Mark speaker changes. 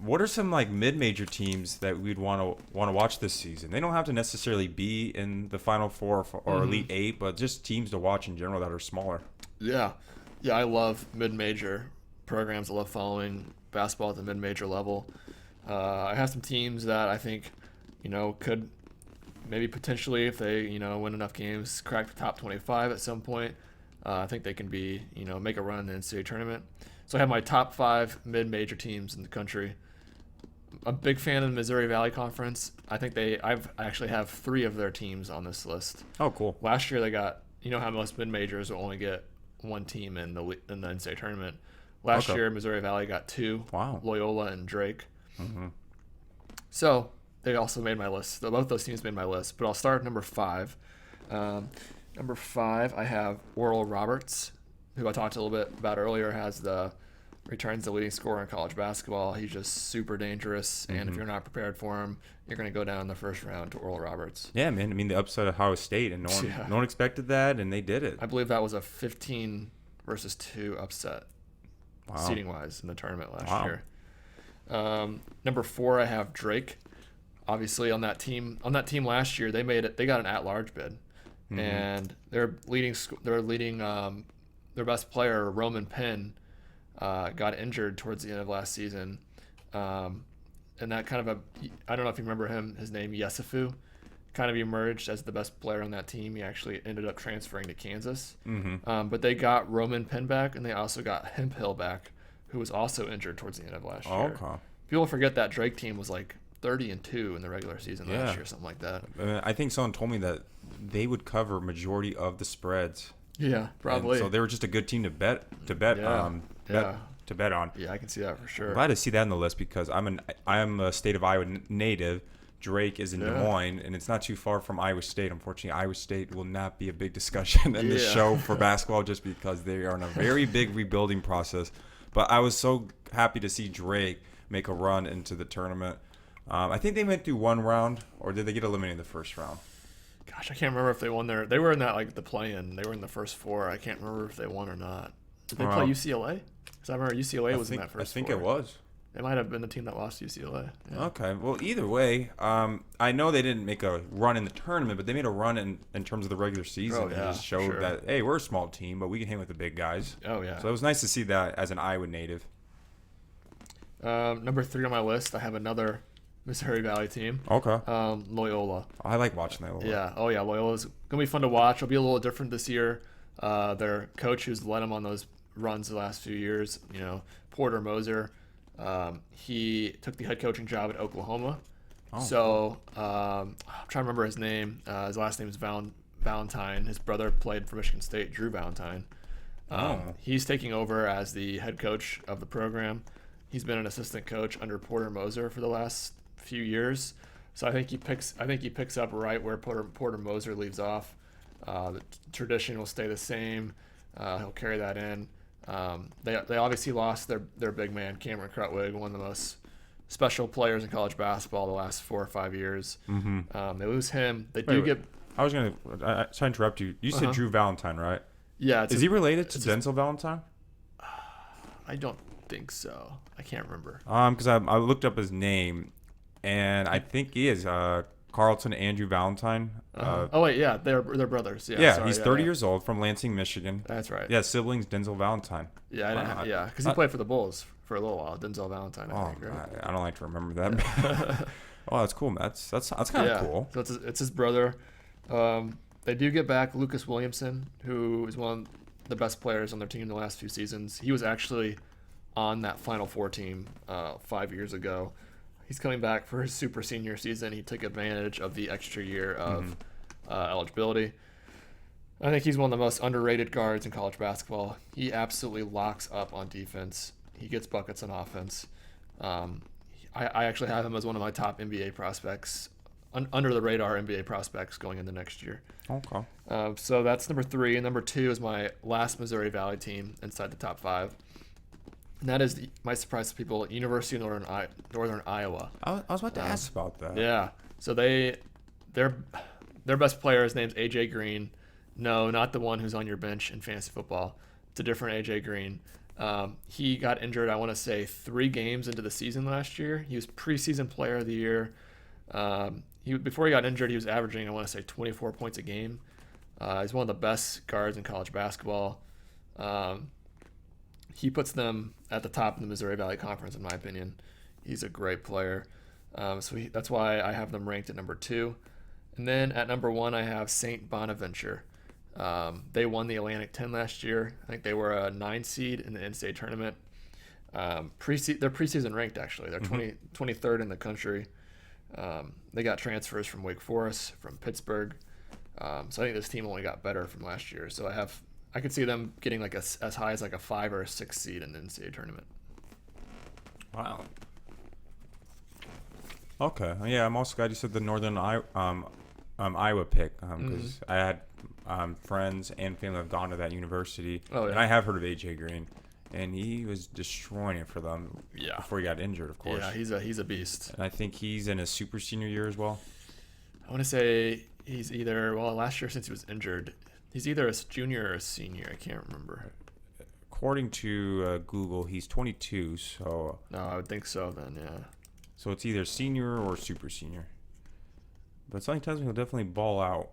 Speaker 1: What are some like mid-major teams that we'd want to watch this season? They don't have to necessarily be in the Final Four or Elite Eight, but just teams to watch in general that are smaller.
Speaker 2: Yeah. Yeah, I love mid-major programs. I love following basketball at the mid-major level. I have some teams that I think, could maybe potentially, if they, win enough games, crack the top 25 at some point. I think they can make a run in the NCAA tournament. So I have my top 5 mid-major teams in the country. I'm a big fan of the Missouri Valley Conference. I think I've actually have 3 of their teams on this list.
Speaker 1: Oh, cool.
Speaker 2: Last year they got, how most mid-majors will only get 1 team in the NCAA tournament. Last year Missouri Valley got 2.
Speaker 1: Wow.
Speaker 2: Loyola and Drake.
Speaker 1: Mm-hmm.
Speaker 2: So they also made my list. Both those teams made my list. But I'll start at number 5. Number 5, I have Oral Roberts, who I talked a little bit about earlier, returns the leading scorer in college basketball. He's just super dangerous, and if you're not prepared for him, you're going to go down in the first round to Oral Roberts.
Speaker 1: Yeah, man. I mean, the upset of Ohio State, and no one expected that, and they did it.
Speaker 2: I believe that was a 15-2 upset, seeding-wise, in the tournament last year. Number 4, I have Drake. Obviously, on that team last year, they made it. They got an at-large bid, and their best player, Roman Penn, got injured towards the end of last season, and that kind of I don't know if you remember his name Yesufu, kind of emerged as the best player on that team. He actually ended up transferring to Kansas, but they got Roman Penn back, and they also got Hemphill back, who was also injured towards the end of last year.
Speaker 1: Okay.
Speaker 2: People forget that Drake team was like 30-2 in the regular season last year, something like that.
Speaker 1: I think someone told me that they would cover majority of the spreads.
Speaker 2: Yeah, probably.
Speaker 1: And so they were just a good team to bet on. Yeah,
Speaker 2: I can see that for sure.
Speaker 1: I'm glad to see that on the list because I'm a state of Iowa native. Drake is in Des Moines, and it's not too far from Iowa State. Unfortunately, Iowa State will not be a big discussion in this show for basketball just because they are in a very big rebuilding process. But I was so happy to see Drake make a run into the tournament. I think they went through one round, or did they get eliminated in the first round?
Speaker 2: Gosh, I can't remember if they won there. They were in that the play-in. They were in the first 4. I can't remember if they won or not. Did they play UCLA? Because I remember UCLA was in that first 4.
Speaker 1: I think it was.
Speaker 2: They might have been the team that lost to UCLA. Yeah.
Speaker 1: Okay. Well, either way, I know they didn't make a run in the tournament, but they made a run in terms of the regular season.
Speaker 2: Oh, yeah,
Speaker 1: and just showed that, hey, we're a small team, but we can hang with the big guys.
Speaker 2: Oh, yeah.
Speaker 1: So it was nice to see that as an Iowa native.
Speaker 2: Number 3 on my list, I have another Missouri Valley team.
Speaker 1: Okay.
Speaker 2: Loyola.
Speaker 1: I like watching Loyola.
Speaker 2: Yeah. Oh, yeah. Lola's going to be fun to watch. It'll be a little different this year. Their coach who's led them on those runs the last few years, Porter Moser, he took the head coaching job at Oklahoma. Oh. So I'm trying to remember his name. His last name is Valentine. His brother played for Michigan State, Drew Valentine. He's taking over as the head coach of the program. He's been an assistant coach under Porter Moser for the last few years. So I think he picks up right where Porter Moser leaves off. The tradition will stay the same. He'll carry that in. They obviously lost their big man, Cameron Krutwig, one of the most special players in college basketball the last 4 or 5 years. Mm-hmm. They lose him. They do get.
Speaker 1: I was going to sorry to interrupt you. You said Drew Valentine, right?
Speaker 2: Yeah.
Speaker 1: Is he related to Denzel Valentine?
Speaker 2: I don't think so. I can't remember.
Speaker 1: Because I looked up his name, and I think he is Carlton Andrew Valentine.
Speaker 2: Oh wait, yeah, they're brothers. Yeah,
Speaker 1: yeah, he's 30 years old from Lansing, Michigan.
Speaker 2: That's right.
Speaker 1: Yeah, siblings Denzel Valentine.
Speaker 2: Yeah, because he played for the Bulls for a little while. Denzel Valentine, I think. Right?
Speaker 1: I don't like to remember that. Oh, that's cool, man. That's kind of cool.
Speaker 2: So it's his brother. They do get back Lucas Williamson, who is one of the best players on their team in the last few seasons. He was actually on that Final Four team 5 years ago. He's coming back for his super senior season. He took advantage of the extra year of eligibility. I think he's one of the most underrated guards in college basketball. He absolutely locks up on defense. He gets buckets on offense. I actually have him as one of my top NBA prospects, under the radar NBA prospects going into next year.
Speaker 1: Okay.
Speaker 2: So that's number 3. And number 2 is my last Missouri Valley team inside the top 5. And that is, might surprise some people, University of Northern Iowa.
Speaker 1: I was about to ask about that.
Speaker 2: Yeah. So their best player, his name's AJ Green. No, not the one who's on your bench in fantasy football. It's a different AJ Green. He got injured, I want to say, 3 games into the season last year. He was preseason player of the year. Before he got injured, he was averaging, I want to say, 24 points a game. He's one of the best guards in college basketball. He puts them at the top of the Missouri Valley Conference, in my opinion. He's a great player. That's why I have them ranked at number 2. And then at number 1, I have St. Bonaventure. They won the Atlantic 10 last year. I think they were a 9 seed in the NCAA tournament. They're preseason ranked, actually. They're 23rd in the country. They got transfers from Wake Forest, from Pittsburgh. So I think this team only got better from last year. So I could see them getting like as high as like a 5 or a 6 seed in the NCAA tournament.
Speaker 1: Wow. Okay. Yeah, I'm also glad you said the Northern Iowa pick because I had friends and family have gone to that university.
Speaker 2: Oh, yeah.
Speaker 1: And I have heard of AJ Green, and he was destroying it for them.
Speaker 2: Yeah.
Speaker 1: Before he got injured, of course.
Speaker 2: Yeah, he's a beast.
Speaker 1: And I think he's in his super senior year as well.
Speaker 2: I want to say he's last year since he was injured, he's either a junior or a senior. I can't remember.
Speaker 1: According to Google, he's 22. So.
Speaker 2: No, I would think so then. Yeah.
Speaker 1: So it's either senior or super senior. But something tells me he'll definitely ball out.